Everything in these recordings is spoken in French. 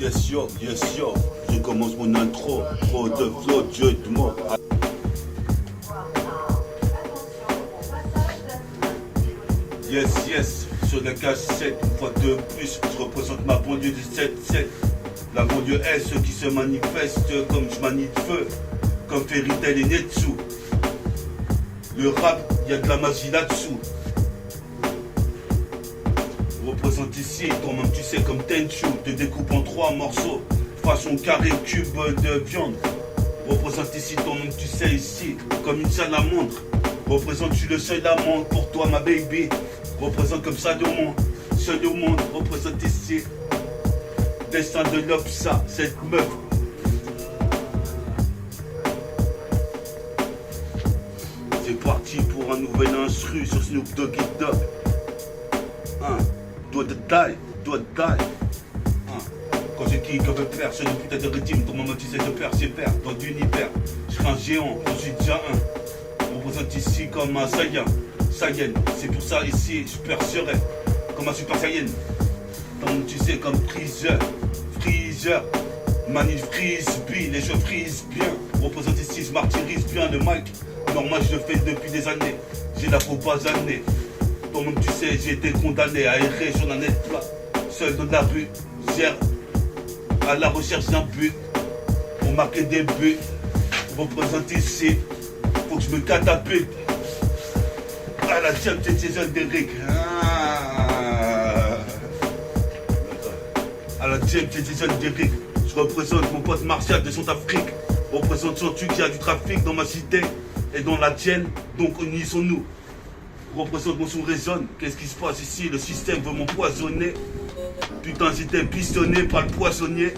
Yes yo, je commence mon intro, trop de flow, Dieu de mots. Yes, sur la cage 7, une fois de plus, je représente ma banlieue du 7-7. La banlieue est ceux qui se manifestent comme je manie de feu, comme Fairy Tail et Netsu. Le rap, y a de la magie là-dessous. Représente ici, toi-même tu sais comme Tenchu, te découpe en 3 morceaux, façon carré cube de viande. Représente ici, toi-même tu sais ici, comme une salamandre. Représente, je suis le seul amant pour toi ma baby. Représente comme ça de monde, seul au monde. Représente ici, destin de l'Opsa, cette meuf. C'est parti pour un nouvel instru sur Snoop Doggy Dogg. Doit die. Quand je kick comme père, c'est une putain de rythme. Ton moment tu sais de père, c'est père. Dans l'univers, je serai un géant, j'en suis déjà un. On représente ici comme un Saiyan. C'est pour ça ici, je percerai comme un Super Saiyan. Donc tu sais comme Freezer, Manif Frisbee, les jeux frisent bien. On représente ici, je martyrise bien le mic. Normal, je le fais depuis des années. J'ai la peau basanée. Toi-même tu sais, j'ai été condamné à errer sur la net plat. Seul dans la rue, gère à la recherche d'un but. Pour marquer des buts, représente ici. Faut que je me catapulte. À la jam, c'est Jason Derrick. À la jam, c'est Jason Derrick. Je représente mon pote Martial de Centrafrique. Représente son truc, il y a du trafic dans ma cité et dans la tienne. Donc unissons-nous. Représente mon son résonne. Qu'est-ce qui se passe ici? Le système veut m'empoisonner. Putain, j'étais pistonné par le poissonnier.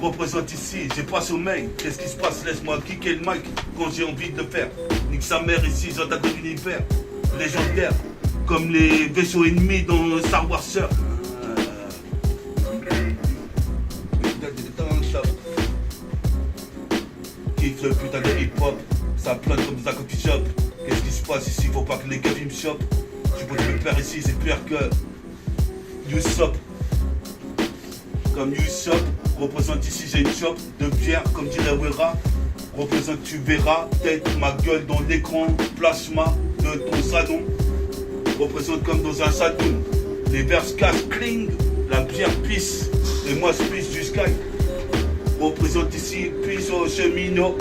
Représente ici, j'ai pas sommeil. Qu'est-ce qui se passe? Laisse-moi kicker le mic quand j'ai envie de le faire. Nique sa mère ici, j'entends de l'univers légendaire, comme les vaisseaux ennemis dans Star Wars. Kiffe le putain de hip-hop, ça plane comme dans un coffee shop. Qu'est-ce qui se passe ici? Faut pas que les gars me chopent. Je peux me faire ici, c'est pire que Usopp. Comme Usopp, représente ici, j'ai une chope de pierre, comme dirait Wera. Représente, tu verras, tête, ma gueule dans l'écran, plasma de ton salon. Représente comme dans un saloon. Les vers se cassent, cling, la pierre pisse, et moi je pisse du sky. Représente ici, pisse au cheminot,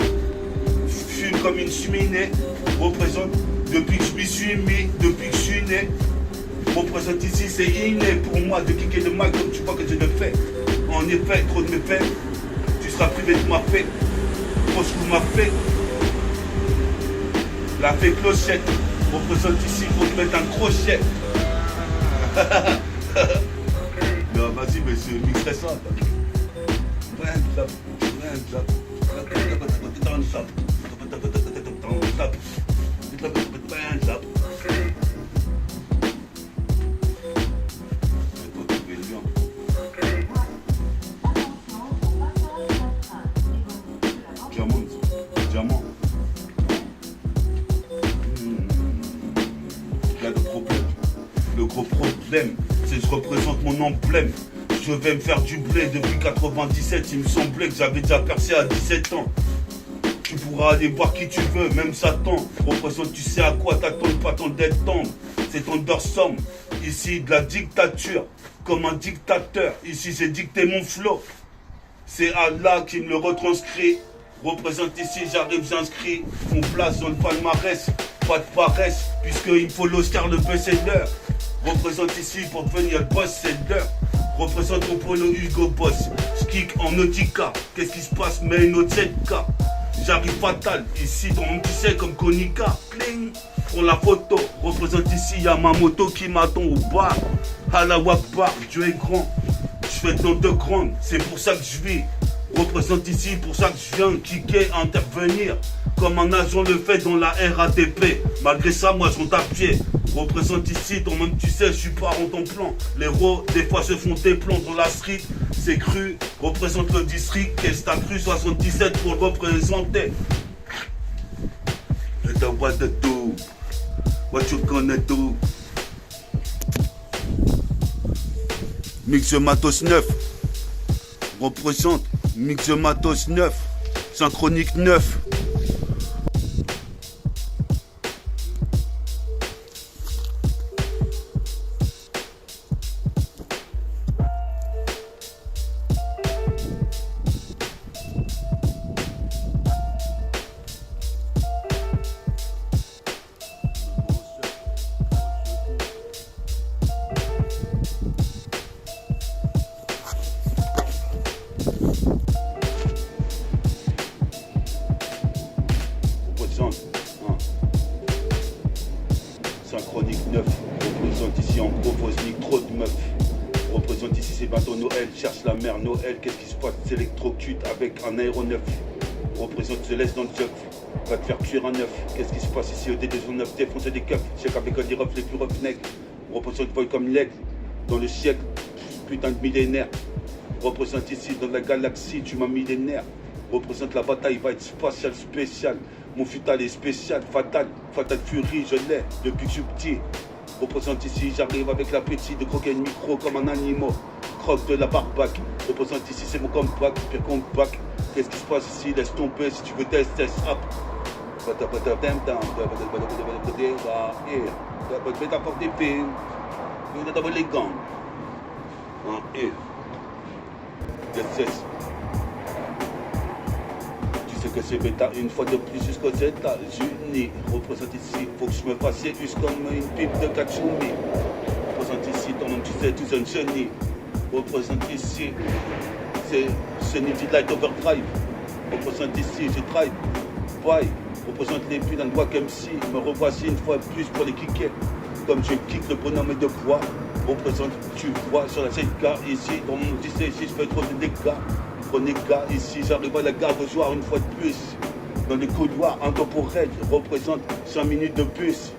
fume comme une cheminée. Représente, depuis que je m'y suis mis, depuis que je suis né. Représente ici, c'est inné pour moi de kicker le mic comme tu vois que je le fais. En effet, trop de méfaits, tu seras privé de ma fête. Trop ce m'a fait. La fée clochette. Représente ici, faut te mettre un crochet. Non, vas-y, monsieur, mixerai ça. Diamant. Il y a de problèmes. Le gros problème, c'est que je représente mon emblème. Je vais me faire du blé depuis 97. Il me semblait que j'avais déjà percé à 17 ans. Tu pourras aller voir qui tu veux, même Satan. Représente, tu sais à quoi t'attends, pas tant d'être tendre. C'est Anderson. Ici, de la dictature. Comme un dictateur. Ici, j'ai dicté mon flow. C'est Allah qui me le retranscrit. Représente ici, j'arrive, j'inscris mon place dans le palmarès. Pas de paresse, puisqu'il me faut l'Oscar, le best-seller. Représente ici, pour devenir le boss, c'est l'heure. Représente mon polo Hugo Boss. J'kick en Nautica. Qu'est-ce qui se passe? Mais une autre ZK. J'arrive fatal, ici, dans mon tu sais, comme Konica. Cling, prends la photo. Représente ici, y'a ma moto qui m'attend au bar. Allah Wakbar, Dieu est grand. Je fais dans de grandes, c'est pour ça que je vis. Représente ici, pour ça que je viens kicker, intervenir. Comme un agent le fait dans la RATP. Malgré ça, moi je rentre à pied. Représente ici, toi-même tu sais, je suis pas en ton plan. Les héros, des fois se font des plans dans la street. C'est cru, représente le district. Qu'est-ce que t'as cru 77 pour le représenter? What to do? What you gonna do? Mix Matos 9. représente Mix de Matos 9, Synchronique 9. Synchronique 9, représente ici en gros Vosnik, trop de meufs. Représente ici c'est bientôt Noël, cherche la mère Noël, qu'est-ce qui se passe? S'électrocute avec un aéronef. Représente se laisse dans le job, va te faire cuire un œuf. Qu'est-ce qui se passe ici au D209, défoncer des keufs, check avec des refs les plus refs nègres. Représente boy comme l'aigle, dans le siècle, putain de millénaire. Représente ici dans la galaxie, tu m'as millénaire. Représente la bataille, va être spatiale, spéciale. Mon futal est spécial, fatal, fatal furie, je l'ai depuis que je suis petit. Représente ici, j'arrive avec l'appétit de croquer le micro comme un animal. Croque de la barbaque. Représente ici, c'est mon comeback, pire comeback. Qu'est-ce qui se passe ici? Laisse tomber si tu veux test rap. Je vais t'apporter paix. Je vais t'apporter les gants. Que c'est bêta une fois de plus jusqu'aux États-Unis. Représente ici, faut que je me fasse us comme une pipe de Katsumi. Représente ici, ton nom tu sais, tu es un chenille. Représente ici, c'est Sunny Light Overdrive. Représente ici, je drive. Bye. Représente les pulls d'un doigt comme si. Me revoici une fois de plus pour les kicker. Comme je kick le bonhomme de poids. Représente, tu vois sur la 7K ici, dans mon tu sais, ici je fais trop de dégâts. Prenez gars, ici j'arrive à la gare de Joire une fois de plus. Dans les couloirs intemporels, représente 5 minutes de bus.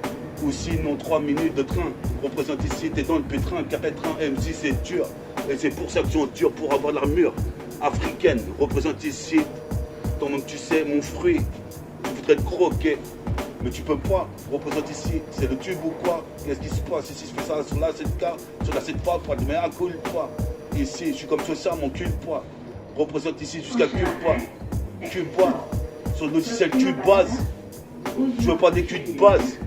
Ou sinon 3 minutes de train. Représente ici, t'es dans le pétrin, carré train M6 c'est dur. Et c'est pour ça que j'endure pour avoir l'armure africaine. Représente ici, ton nom tu sais, mon fruit. Tu voudrais te croquer, mais tu peux pas. Représente ici, c'est le tube ou quoi? Qu'est-ce qui se passe ici? Je fais ça sur la 7K, sur la 7K, pas de mais à cool pas. Ici, je suis comme ça, mon cul poids. Représente ici jusqu'à Cuba, sur le logiciel Cubase. Je veux pas des culs de base.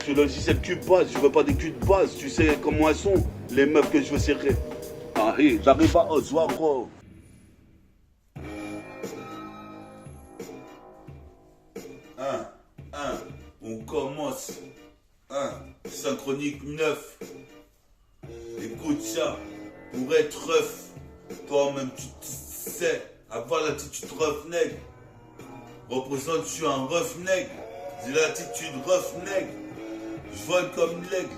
Sur le logiciel Cubase, je veux pas des culs de base. Tu sais comment elles sont, les meufs que je veux serrer. Ah, hé, j'arrive à Oswaro. On commence. Synchronique 9. Écoute ça. Pour être ref, toi-même tu sais, avoir l'attitude roughneck. Représente, je suis un roughneck. J'ai l'attitude roughneck. Je vole comme l'aigle.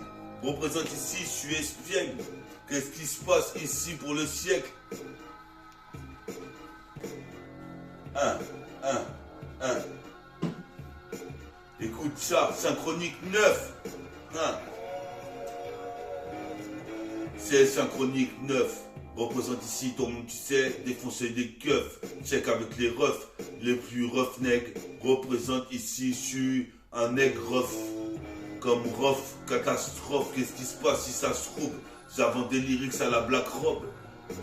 Représente ici, je suis espiègle. Qu'est-ce qui se passe ici pour le siècle? Écoute ça, Synchronique 9. C'est Synchronique 9. Représente ici, ton monde tu sais, défoncer des keufs. Check avec les refs, les plus roughnecks. Représente ici, je suis un nègre rough. Comme rough, catastrophe. Qu'est-ce qui se passe si ça se trouve? J'avance des lyrics à la Black Robe.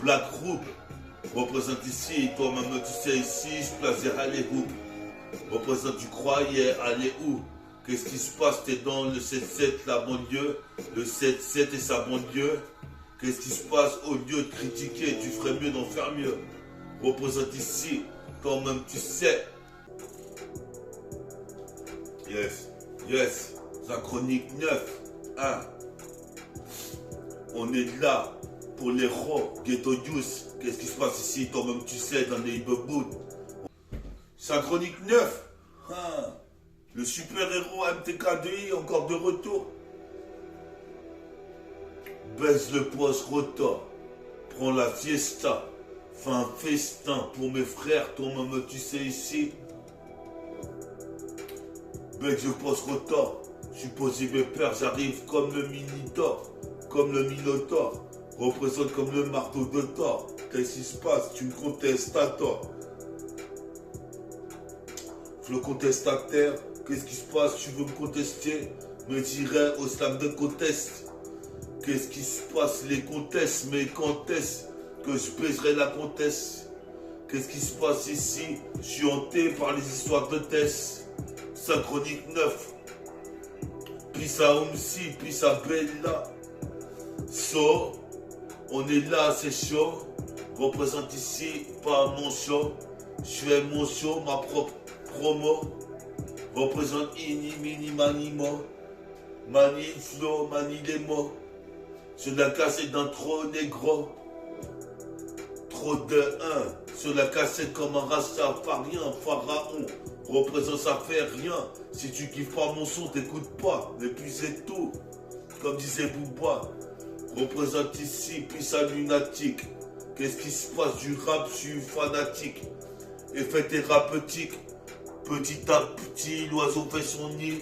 Black Robe. Représente ici, toi-même tu sais ici, je place des Hollywood. Représente, tu croyais aller où? Qu'est-ce qui se passe? T'es dans le 7-7, la banlieue. Le 7-7 et sa banlieue. Qu'est-ce qui se passe? Au lieu de critiquer, tu ferais mieux d'en faire mieux. Représente ici, toi-même tu sais. Yes, Synchronique 9. On est là pour les rois, Ghetto Youth. Qu'est-ce qui se passe ici? Toi-même tu sais, dans les neighborhoods. Synchronique 9. Le super-héros MTK2I encore de retour. Baisse le poste rotor. Prends la fiesta. Fais un festin pour mes frères. Toi-même tu sais ici. Baisse le poste rotor. Je suis posé mes pères. J'arrive comme le Minotaure. Comme le Minotaure. Représente comme le marteau de Thor. Qu'est-ce qui se passe? Tu me contestes à tort. Le contestataire, qu'est-ce qui se passe? Tu veux me contester? Me dirais au slam de conteste. Qu'est-ce qui se passe les comtesses? Mais quand est-ce que je baiserai la comtesse? Qu'est-ce qui se passe ici? Je suis hanté par les histoires de Tess. Synchronique 9. Pisa Omsi, Pisa Bella. So, on est là, c'est chaud. Représente ici, pas mon show. Je fais mon show, ma propre promo. Représente ini, mini, manimo. Mani flow, mani les mots. Sur la cassette d'intro négro. Trop de 1. Sur la cassette comme un rastafarien, pharaon. Représente ça fait rien. Si tu kiffes pas mon son, t'écoutes pas. Mais puis c'est tout. Comme disait Booba. Représente ici, puis ça lunatique. Qu'est-ce qui se passe du rap, je suis fanatique. Effet thérapeutique. Petit à petit, l'oiseau fait son nid.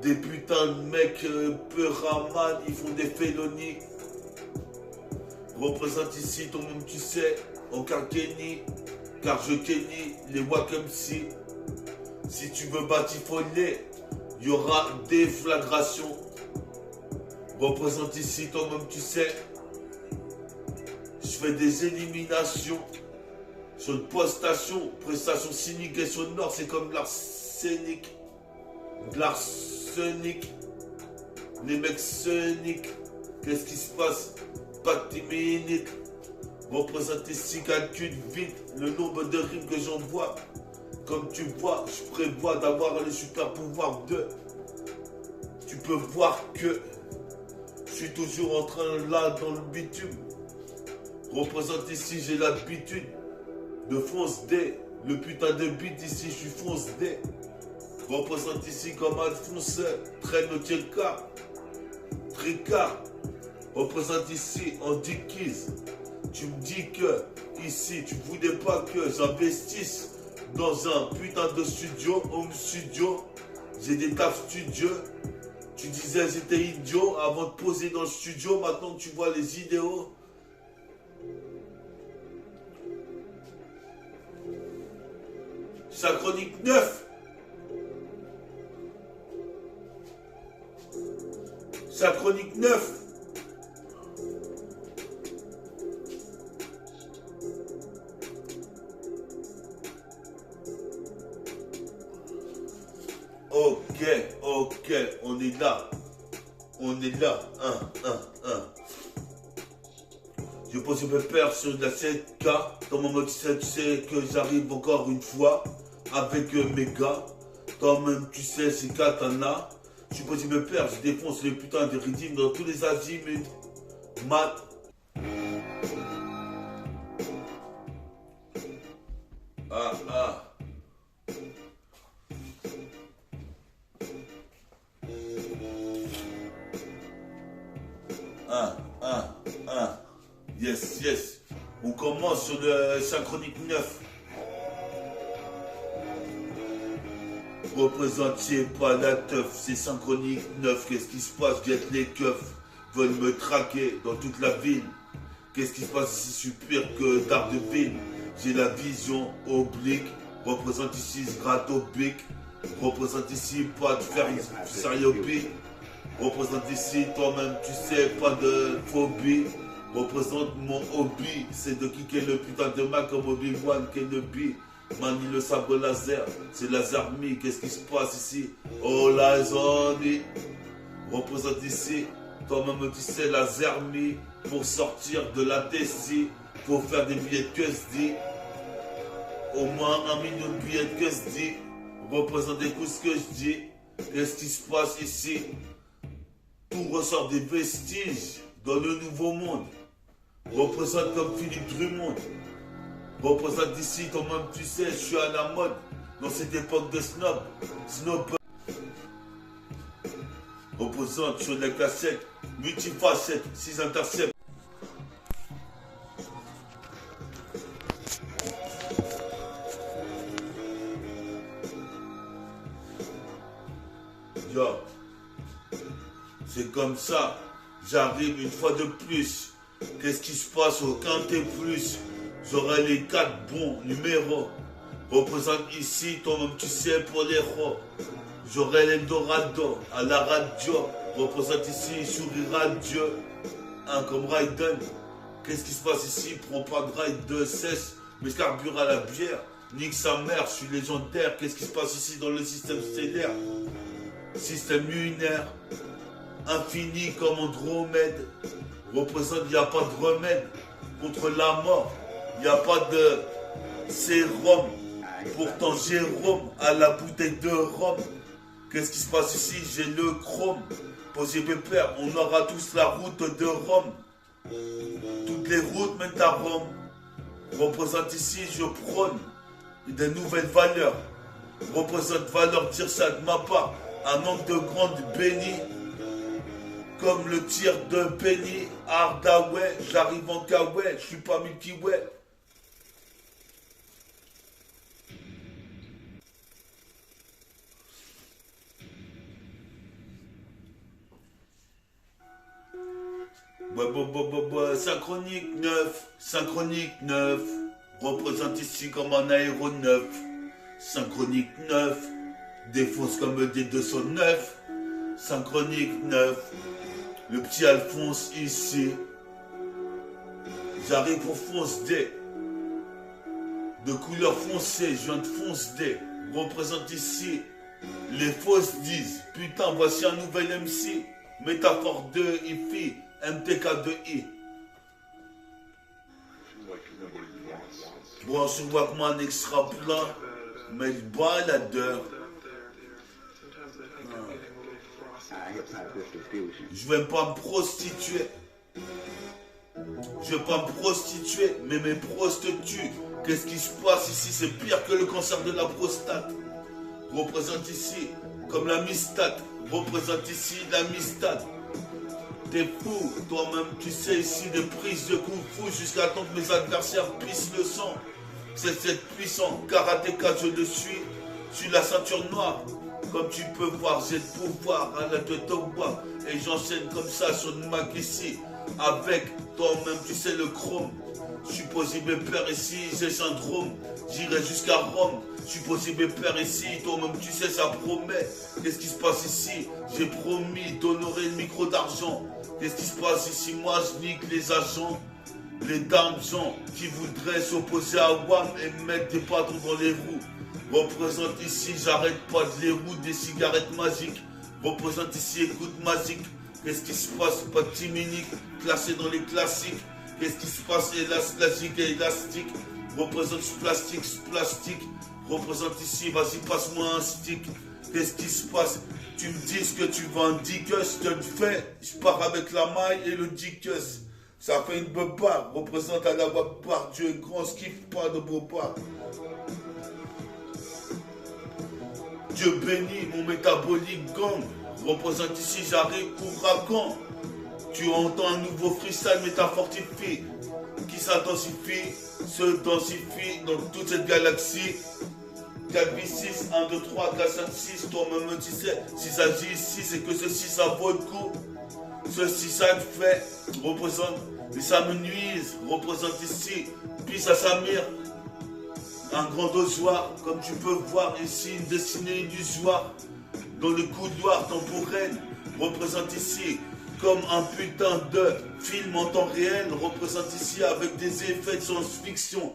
Des putains de mecs peu raman, ils font des félonies. Représente ici, toi-même tu sais, en Kenny. Car je Kenny, les vois comme si. Si tu veux batifoler, il y aura des flagrations. Représente ici, toi-même tu sais. Je fais des éliminations. Sur une postation, prestation cynique et sonore, c'est comme l'arsenic. De l'arsenic. Les mecs soniques. Qu'est-ce qui se passe? Pas de 10 minutes. Représente ici, calcule vite le nombre de rimes que j'envoie. Comme tu vois, je prévois d'avoir le super pouvoir de. Tu peux voir que je suis toujours en train là dans le bitume. Représente ici, j'ai l'habitude de fonce D. Le putain de beat ici, je suis fonce D. Représente ici comme Alphonse, traîne au Tchelka. Tricard. Représente ici en Dickies. Tu me dis que ici, tu voulais pas que j'investisse dans un putain de studio, home studio. J'ai des tafs studieux. Tu disais j'étais idiot avant de poser dans le studio. Maintenant que tu vois les idéaux. Synchronique 9. Synchronique 9. Ok, on est là. On est là. Je pose mes pères sur la 7K. Dans mon mode 7, tu sais que j'arrive encore une fois avec mes gars. Toi-même, tu sais, c'est Katana. Je pose mes pères, je défonce les putains de rythmes dans tous les azimuts. Mat. Yes. On commence sur le Synchronique 9. Représentiez pas la teuf, c'est Synchronique 9. Qu'est-ce qui se passe? Guette les keufs veulent me traquer dans toute la ville. Qu'est-ce qui se passe ici? Je suis pire que Daredevil. J'ai la vision oblique. Représente ici ce gratobic. Représente ici pas de faire sériopie. Représente ici toi-même, tu sais, pas de phobie. Représente mon hobby, c'est de kicker le putain de Mac comme Obi-Wan Kenobi. Manie le sabre laser, c'est laser me. Qu'est-ce qui se passe ici? All eyes on me. Représente ici, toi-même tu sais, laser me. Pour sortir de la DC, pour faire des billets de QSD. Au moins 1 million de billets de QSD. Représente écoute ce que je dis. Qu'est-ce qui se passe ici? Tout ressort des vestiges dans le nouveau monde. Représente comme Philippe Drummond. Représente ici, toi-même tu sais, je suis à la mode. Dans cette époque de snob. Représente sur la cassette. Multifacette, 6 intercepts. Yo. C'est comme ça. J'arrive une fois de plus. Qu'est-ce qui se passe au quintet plus? J'aurai les 4 bons numéros. Représente ici, toi-même tu sais, pour les héros. J'aurai l'Eldorado à la radio. représente ici, sourira Dieu, comme Raiden. Qu'est-ce qui se passe ici? Prends pas de ride de cesse, mais je carbure à la bière. Nique sa mère, je suis légendaire. Qu'est-ce qui se passe ici dans le système stellaire? Système lunaire, infini comme Andromède. Représente, il n'y a pas de remède contre la mort. Il n'y a pas de sérum. Pourtant Jérôme à la bouteille de rhum. Qu'est-ce qui se passe ici? J'ai le chrome. Posez pépère, on aura tous la route de Rome. Toutes les routes mènent à Rome. Représente ici, je prône des nouvelles valeurs. Représente valeur, tire ça de ma part. Un manque de grande bénie. Comme le tir de Penny Hardaway. J'arrive en Kawaii, je suis pas Milky Way. Synchronique 9, représente ici comme un aéronef. Synchronique 9, défonce comme des 209. Synchronique 9, le petit Alphonse ici. J'arrive pour fonce D. De couleur foncée, je viens de fonce D. Représente ici, les fausses disent, putain voici un nouvel MC. Métaphore de IFI, MTK de I. Bon, je vois que mon extra plein, mais le baladeur. Je vais pas me prostituer. Je vais pas me prostituer, mais mes prostitues. Qu'est-ce qui se passe ici? C'est pire que le cancer de la prostate. Représente ici comme la mistate. Représente ici la mistade. T'es fou, toi-même tu sais ici des prises de coups fous jusqu'à temps que mes adversaires pissent le sang. C'est cette puissant, karatéka je le suis. Je suis la ceinture noire. Comme tu peux voir, j'ai le pouvoir à la de Toba. Et j'enchaîne comme ça sur une Mac ici. Avec toi-même tu sais le chrome. Je suis possible père ici, j'ai syndrome. J'irai jusqu'à Rome. Je suis possible père ici, toi-même tu sais ça promet. Qu'est-ce qui se passe ici? J'ai promis d'honorer le micro d'argent. Qu'est-ce qui se passe ici? Moi je nique les agents. Les dames gens qui voudraient s'opposer à WAM et mettre des patrons dans les roues. Représente ici, j'arrête pas de les roues des cigarettes magiques. Représente ici, écoute magique. Qu'est-ce qui se passe? Pas de timinique, classé dans les classiques. Qu'est-ce qui se passe? Élastique et élastique. Représente ce plastique. Représente ici, vas-y, passe-moi un stick. Qu'est-ce qui se passe? Tu me dis ce que tu veux un dickus, je te le fais. Je pars avec la maille et le dickus. Ça fait une beba. Représente à la voix par Dieu est grand, ce kiffe pas de boba. Dieu bénit mon métabolique gang. Représente ici, j'arrive pour racan. Tu entends un nouveau freestyle métafortifié qui s'intensifie, se densifie dans toute cette galaxie. 4 v 6, 1, 2, 3, 4, 5, 6, toi-même tu sais, si ça agit ici, c'est que ceci ça vaut le coup. Ceci ça le fait, représente, et ça me nuise, représente ici, puis à Samir. Un grand dosoir, comme tu peux voir ici, une destinée illusoire. Dans le couloir temporel, représente ici comme un putain de film en temps réel, représente ici avec des effets de science-fiction.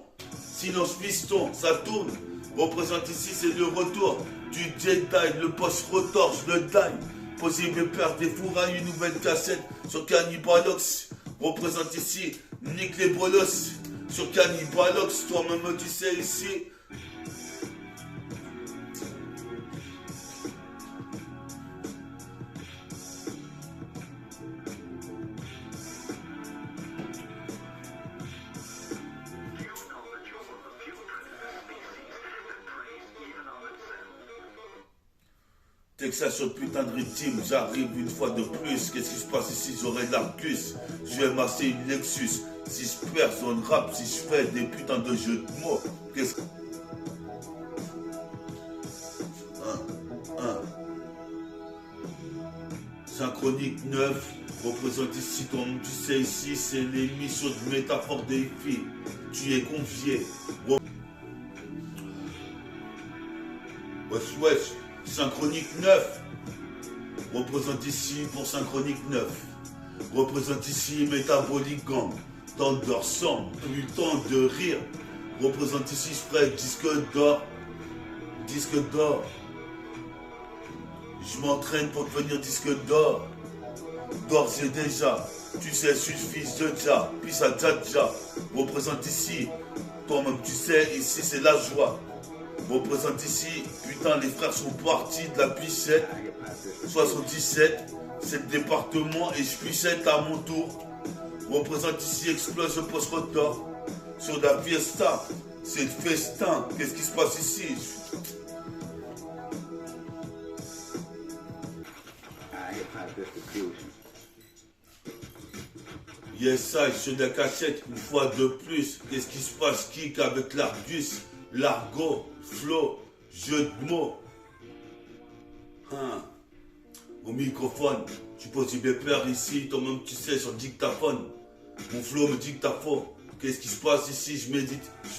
Silence piston, ça tourne. Représente ici, c'est le retour du Jedi, le post-rotor, je le daille. Possible père des fourrailles, une nouvelle cassette sur Cannibalox. Représente ici, nique les bolos sur Cannibalox, toi-même tu sais ici. Texas sur putain de rythme, j'arrive une fois de plus. Qu'est-ce qui se passe ici? J'aurai l'Arcus. Je vais masser une Lexus. Si je perds son rap, si je fais des putains de jeux de mots, qu'est-ce que... Synchronique 9 représente ici, comme tu sais ici, c'est l'émission de métaphore des filles. Tu es confié. Wesh, wesh. Synchronique 9. Représente ici pour Synchronique 9. Représente ici Métabolique Gang. Tant de sang, plus le temps de rire. Représente ici Spread, disque d'or. Disque d'or. Je m'entraîne pour devenir disque d'or. D'ores et déjà, tu sais, je suis fils de Dja, puis ça Dja. Représente ici, toi-même tu sais, ici c'est la joie. Représente ici, putain, les frères sont partis de la Puissette. 77, c'est le département et je puissette à mon tour. Représente ici, explose le post-rotor. Sur la fiesta, c'est le festin. Qu'est-ce qui se passe ici? Yes, I, je la cachette une fois de plus. Qu'est-ce qui se passe, kick avec l'Argus, l'argot, flow, jeu de mots. Au microphone, tu poses du peur ici, toi-même tu sais sur le dictaphone. Mon flow me dit que t'as faux. Qu'est-ce qui se passe ici? Je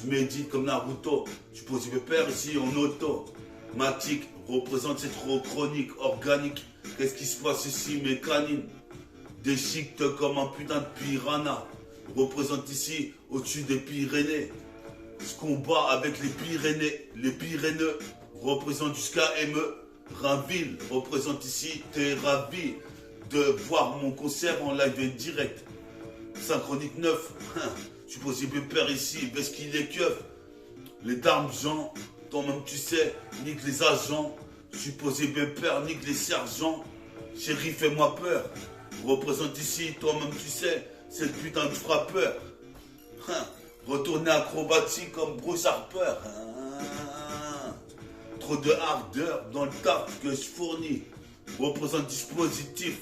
médite comme Naruto. Tu poses du peur ici en auto. Matic représente cette chronique organique. Qu'est-ce qui se passe ici? Mes canines déchiquent comme un putain de piranha. Représente ici au-dessus des Pyrénées. Je combats avec les Pyrénées. Les Pyrénées représentent jusqu'à ME. Rainville représente ici. T'es ravi de voir mon concert en live et direct. Synchronique 9. Je suis possible père ici. Parce qu'il est keuf. Les dames gens. Toi-même tu sais. Nique les agents. Je suis possible père. Nique les sergents. Chérie, fais-moi peur. Représente ici. Toi-même tu sais. Cette putain de frappeur. Retourner acrobatique comme Bruce Harper. Trop de hardeur dans le taf que je fournis. Représente dispositif.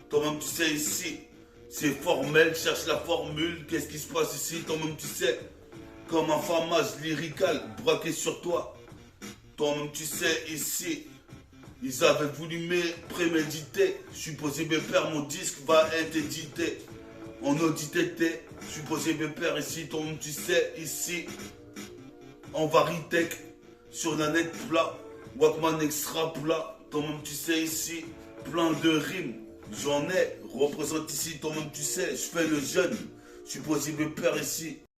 Toi-même tu sais ici. C'est formel, cherche la formule. Qu'est-ce qui se passe ici? Toi-même tu sais. Comme un famage lyrical braqué sur toi. Toi-même tu sais ici. Ils avaient voulu préméditer. Je suis possible père, mon disque va être édité. En audité, je suis possible père ici. Toi-même tu sais ici. En Varitech. Sur la net plat, Walkman extra plat, toi-même tu sais ici, plein de rimes, j'en ai, représente ici, toi-même tu sais, je fais le jeune, je suis possible père ici,